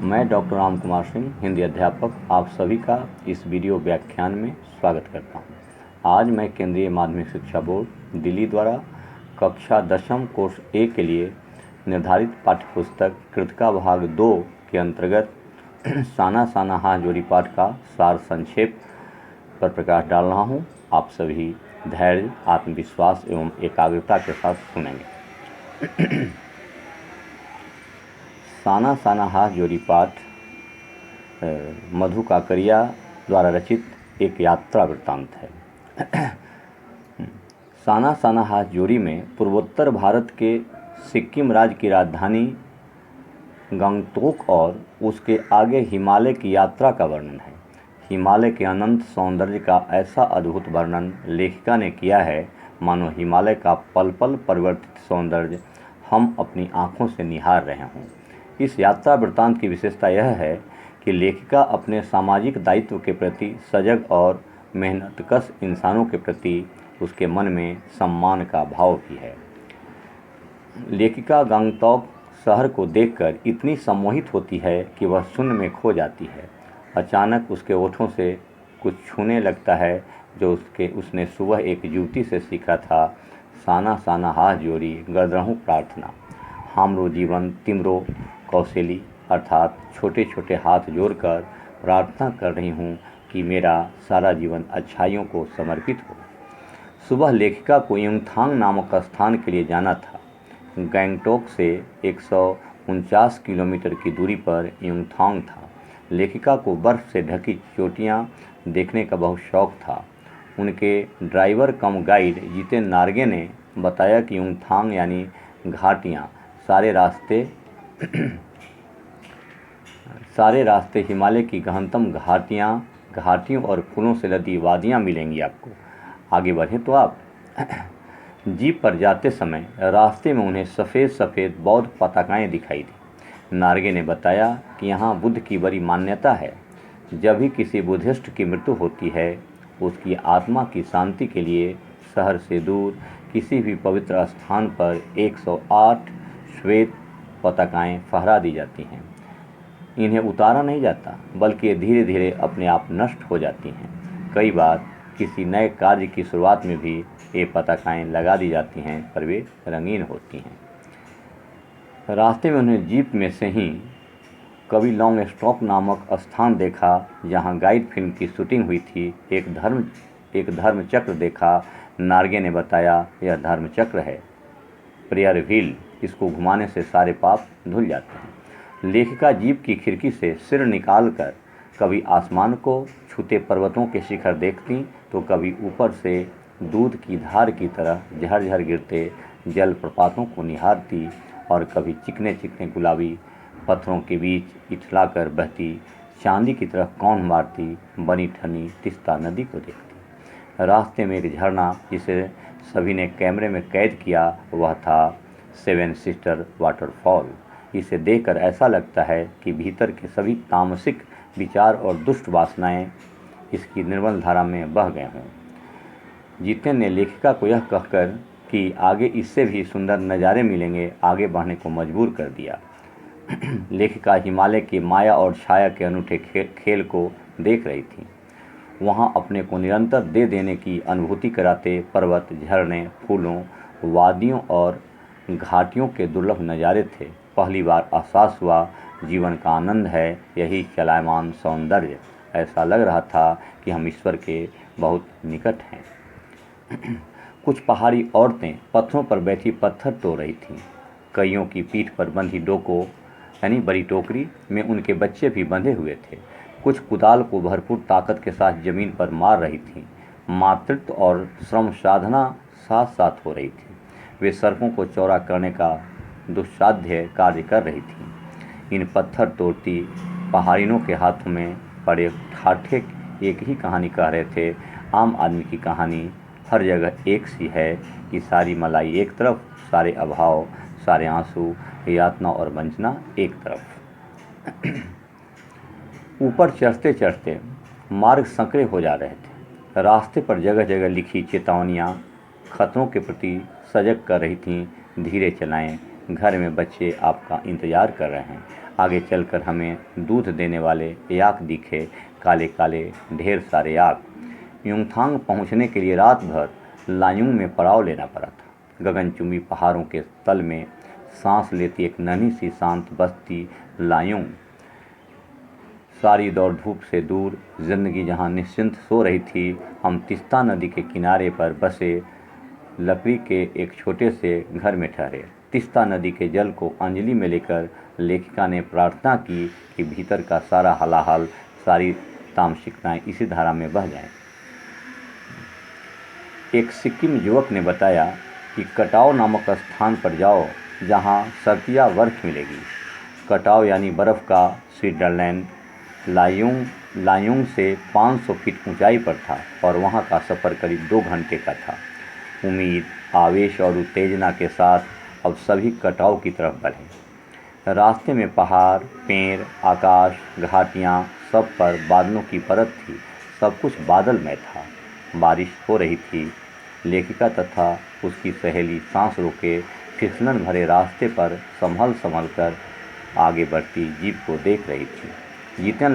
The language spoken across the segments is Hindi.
मैं डॉक्टर राम कुमार सिंह, हिंदी अध्यापक, आप सभी का इस वीडियो व्याख्यान में स्वागत करता हूं। आज मैं केंद्रीय माध्यमिक शिक्षा बोर्ड दिल्ली द्वारा कक्षा 10वीं कोर्स ए के लिए निर्धारित पाठ्यपुस्तक कृतिका भाग 2 के अंतर्गत साना साना हाथ जोड़ी पाठ का सार संक्षेप पर प्रकाश डाल रहा हूं। आप सभी धैर्य, आत्मविश्वास एवं एकाग्रता के साथ सुनेंगे। साना साना हाथ जोड़ी पाठ मधु काकरिया द्वारा रचित एक यात्रा वृत्तांत है। साना साना हाथ जोड़ी में पूर्वोत्तर भारत के सिक्किम राज्य की राजधानी गंगटोक और उसके आगे हिमालय की यात्रा का वर्णन है। हिमालय के अनंत सौंदर्य का ऐसा अद्भुत वर्णन लेखिका ने किया है मानो हिमालय का पल पल परिवर्तित सौंदर्य हम अपनी आँखों से निहार रहे हों। इस यात्रा वृत्तांत की विशेषता यह है कि लेखिका अपने सामाजिक दायित्व के प्रति सजग और मेहनतकश इंसानों के प्रति उसके मन में सम्मान का भाव भी है। लेखिका गंगटोक शहर को देखकर इतनी सम्मोहित होती है कि वह शून्य में खो जाती है। अचानक उसके ओठों से कुछ छूने लगता है जो उसने सुबह एक युवती से सीखा था। साना साना हाथ जोड़ी गरदहूँ प्रार्थना, हामरो जीवन तिमरो कौशली, अर्थात छोटे छोटे हाथ जोड़कर प्रार्थना कर रही हूँ कि मेरा सारा जीवन अच्छाइयों को समर्पित हो। सुबह लेखिका को युमथांग नामक स्थान के लिए जाना था। गंगटोक से 149 किलोमीटर की दूरी पर युमथांग था। लेखिका को बर्फ़ से ढकी चोटियाँ देखने का बहुत शौक़ था। उनके ड्राइवर कम गाइड जितेंद्र नार्गे ने बताया कि युमथांग यानी घाटियाँ सारे रास्ते हिमालय की गहनतम घाटियों और फूलों से लदी वादियाँ मिलेंगी आपको। आगे बढ़ें तो आप जीप पर जाते समय रास्ते में उन्हें सफ़ेद सफ़ेद बौद्ध पताकाएँ दिखाई दी। नार्गे ने बताया कि यहाँ बुद्ध की बड़ी मान्यता है। जब भी किसी बुद्धिस्ट की मृत्यु होती है, उसकी आत्मा की शांति के लिए शहर से दूर किसी भी पवित्र स्थान पर 108 श्वेत पताकाएँ फहरा दी जाती हैं। इन्हें उतारा नहीं जाता, बल्कि ये धीरे धीरे अपने आप नष्ट हो जाती हैं। कई बार किसी नए कार्य की शुरुआत में भी ये पताकाएँ लगा दी जाती हैं, पर वे रंगीन होती हैं। रास्ते में उन्हें जीप में से ही कवि लॉन्ग स्टॉप नामक स्थान देखा, जहाँ गाइड फिल्म की शूटिंग हुई थी। एक धर्म चक्र देखा। नार्गे ने बताया, यह धर्म चक्र है, प्रेयर व्हील। इसको घुमाने से सारे पाप धुल जाते हैं। लेखिका जीप की खिड़की से सिर निकालकर कभी आसमान को छूते पर्वतों के शिखर देखती, तो कभी ऊपर से दूध की धार की तरह झरझर गिरते जलप्रपातों को निहारती, और कभी चिकने चिकने गुलाबी पत्थरों के बीच इछलाकर बहती चांदी की तरह कौन मारती बनी ठनी तिस्ता नदी को देखती। रास्ते में एक झरना जिसे सभी ने कैमरे में कैद किया, वह था 7 सिस्टर वाटरफॉल। इसे देखकर ऐसा लगता है कि भीतर के सभी तामसिक विचार और दुष्ट वासनाएं इसकी निर्मल धारा में बह गए हों। जितेंद्र ने लेखिका को यह कहकर कि आगे इससे भी सुंदर नज़ारे मिलेंगे, आगे बढ़ने को मजबूर कर दिया। लेखिका हिमालय की माया और छाया के अनूठे खेल को देख रही थी। वहाँ अपने को निरंतर दे देने की अनुभूति कराते पर्वत, झरने, फूलों, वादियों और घाटियों के दुर्लभ नज़ारे थे। पहली बार एहसास हुआ, जीवन का आनंद है यही चलायमान सौंदर्य। ऐसा लग रहा था कि हम ईश्वर के बहुत निकट हैं। कुछ पहाड़ी औरतें पत्थरों पर बैठी पत्थर तोड़ रही थीं। कईयों की पीठ पर बंधी डोको यानी बड़ी टोकरी में उनके बच्चे भी बंधे हुए थे। कुछ कुदाल को भरपूर ताकत के साथ जमीन पर मार रही थीं। मातृत्व और श्रम साधना साथ साथ हो रही थी। वे सड़कों को चौड़ा करने का दुस्साध्य कार्य कर रही थीं। इन पत्थर तोड़ती पहाड़ियों के हाथों में पड़े ठाठे एक ही कहानी कह रहे थे। आम आदमी की कहानी हर जगह एक सी है कि सारी मलाई एक तरफ, सारे अभाव, सारे आंसू, यातना और वंचना एक तरफ। ऊपर चढ़ते चढ़ते मार्ग संकरे हो जा रहे थे। रास्ते पर जगह जगह लिखी चेतावनियाँ खतरों के प्रति सजग कर रही थीं। धीरे चलाएं, घर में बच्चे आपका इंतज़ार कर रहे हैं। आगे चलकर हमें दूध देने वाले याक दिखे, काले काले ढेर सारे याक। युमथांग पहुंचने के लिए रात भर लायुंग में पड़ाव लेना पड़ा था। गगनचुंबी पहाड़ों के तल में सांस लेती एक नन्ही सी शांत बस्ती लायुंग। सारी दौड़ धूप से दूर जिंदगी जहां निश्चिंत सो रही थी। हम तिस्ता नदी के किनारे पर बसे लकड़ी के एक छोटे से घर में ठहरे। तिस्ता नदी के जल को अंजलि में लेकर लेखिका ने प्रार्थना की कि भीतर का सारा हलाहल, सारी तामसिकताएं इसी धारा में बह जाएं। एक सिक्किम युवक ने बताया कि कटाव नामक स्थान पर जाओ जहां सर्दियां बर्फ मिलेगी। कटाव यानी बर्फ़ का स्विट्ज़रलैंड लायुंग से 500 फीट ऊंचाई पर था और वहां का सफ़र करीब 2 घंटे का था। उम्मीद, आवेश और उत्तेजना के साथ अब सभी कटाव की तरफ बढ़े। रास्ते में पहाड़, पेड़, आकाश, घाटियाँ, सब पर बादलों की परत थी। सब कुछ बादलमय था। बारिश हो रही थी। लेखिका तथा उसकी सहेली सांस रोके फिसलन भरे रास्ते पर संभल कर आगे बढ़ती जीप को देख रही थी। जितेन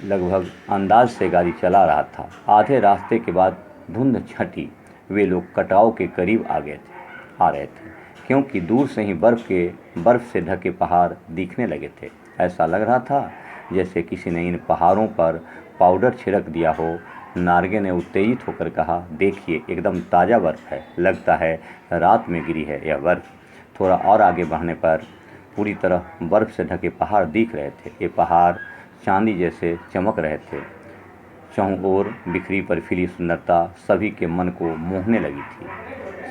लगभग अंदाज से गाड़ी चला रहा था। आधे रास्ते के बाद धुंध छटी। वे लोग कटाव के करीब आ रहे थे, क्योंकि दूर से ही बर्फ़ से ढके पहाड़ दिखने लगे थे। ऐसा लग रहा था जैसे किसी ने इन पहाड़ों पर पाउडर छिड़क दिया हो। नार्गे ने उत्तेजित होकर कहा, देखिए, एकदम ताज़ा बर्फ़ है। लगता है रात में गिरी है यह बर्फ़। थोड़ा और आगे बढ़ने पर पूरी तरह बर्फ़ से ढके पहाड़ दिख रहे थे। ये पहाड़ चांदी जैसे चमक रहे थे। चारों ओर बिखरी बर्फीली सुंदरता सभी के मन को मोहने लगी थी।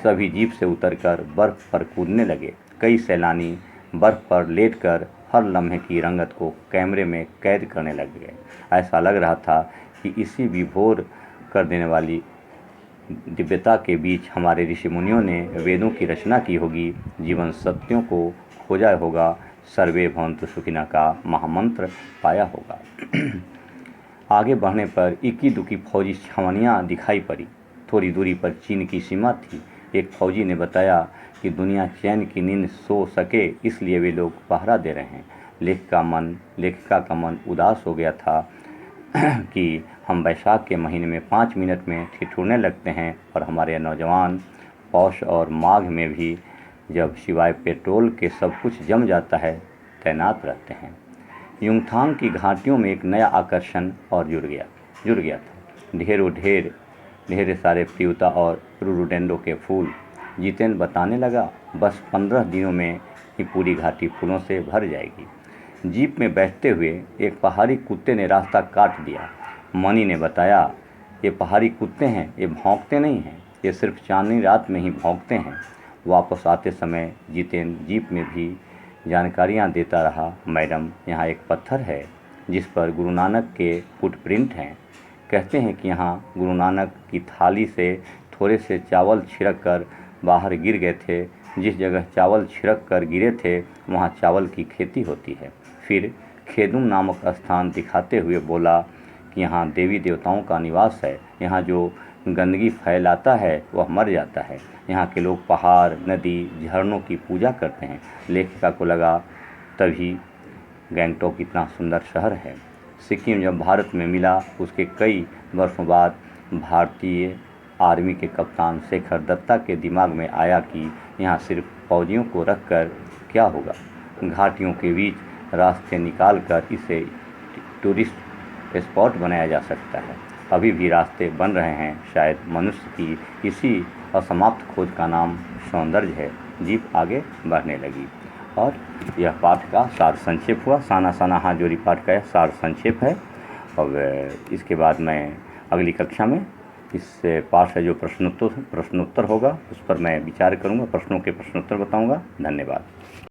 सभी जीप से उतरकर बर्फ़ पर कूदने लगे। कई सैलानी बर्फ़ पर लेटकर हर लम्हे की रंगत को कैमरे में कैद करने लग गए। ऐसा लग रहा था कि इसी विभोर कर देने वाली दिव्यता के बीच हमारे ऋषि मुनियों ने वेदों की रचना की होगी, जीवन सत्यों को खोजा होगा, सर्वे भवन्तु सुखिनः का महामंत्र पाया होगा। आगे बढ़ने पर इक्की दुक्की फौजी छावनियाँ दिखाई पड़ी। थोड़ी दूरी पर चीन की सीमा थी। एक फौजी ने बताया कि दुनिया चैन की नींद सो सके इसलिए वे लोग पहरा दे रहे हैं। लेखिका का मन उदास हो गया था कि हम वैशाख के महीने में 5 मिनट में ठिठुरने लगते हैं और हमारे नौजवान पौष और माघ में भी, जब सिवाय पेट्रोल के सब कुछ जम जाता है, तैनात रहते हैं। युमथांग की घाटियों में एक नया आकर्षण और जुड़ गया था। ढेर सारे प्यूता और रोडोडेंड्रो के फूल। जितेन बताने लगा, बस 15 दिनों में ही पूरी घाटी फूलों से भर जाएगी। जीप में बैठते हुए एक पहाड़ी कुत्ते ने रास्ता काट दिया। मनी ने बताया, ये पहाड़ी कुत्ते हैं, ये भौंकते नहीं हैं, ये सिर्फ चांदनी रात में ही भौंकते हैं। वापस आते समय जितेन जीप में भी जानकारियाँ देता रहा। मैडम, यहाँ एक पत्थर है जिस पर गुरु नानक के फुटप्रिंट हैं। कहते हैं कि यहाँ गुरु नानक की थाली से थोड़े से चावल छिड़क कर बाहर गिर गए थे। जिस जगह चावल छिड़क कर गिरे थे वहाँ चावल की खेती होती है। फिर खेदुम नामक स्थान दिखाते हुए बोला कि यहाँ देवी देवताओं का निवास है। यहाँ जो गंदगी फैलाता है वह मर जाता है। यहाँ के लोग पहाड़, नदी, झरनों की पूजा करते हैं। लेखिका को लगा तभी गैंगटॉक इतना सुंदर शहर है। सिक्किम जब भारत में मिला उसके कई वर्षों बाद भारतीय आर्मी के कप्तान शेखर दत्ता के दिमाग में आया कि यहाँ सिर्फ फौजियों को रखकर क्या होगा। घाटियों के बीच रास्ते निकाल कर इसे टूरिस्ट स्पॉट बनाया जा सकता है। अभी भी रास्ते बन रहे हैं। शायद मनुष्य की इसी असमाप्त खोज का नाम सौंदर्य है। जीप आगे बढ़ने लगी और यह पाठ का सार संक्षेप हुआ। साना साना हाँ जोरी पाठ का यह सार संक्षेप है। और इसके बाद मैं अगली कक्षा में इस पाठ से जो प्रश्नोत्तर होगा उस पर मैं विचार करूँगा, प्रश्नों के प्रश्नोत्तर बताऊँगा। धन्यवाद।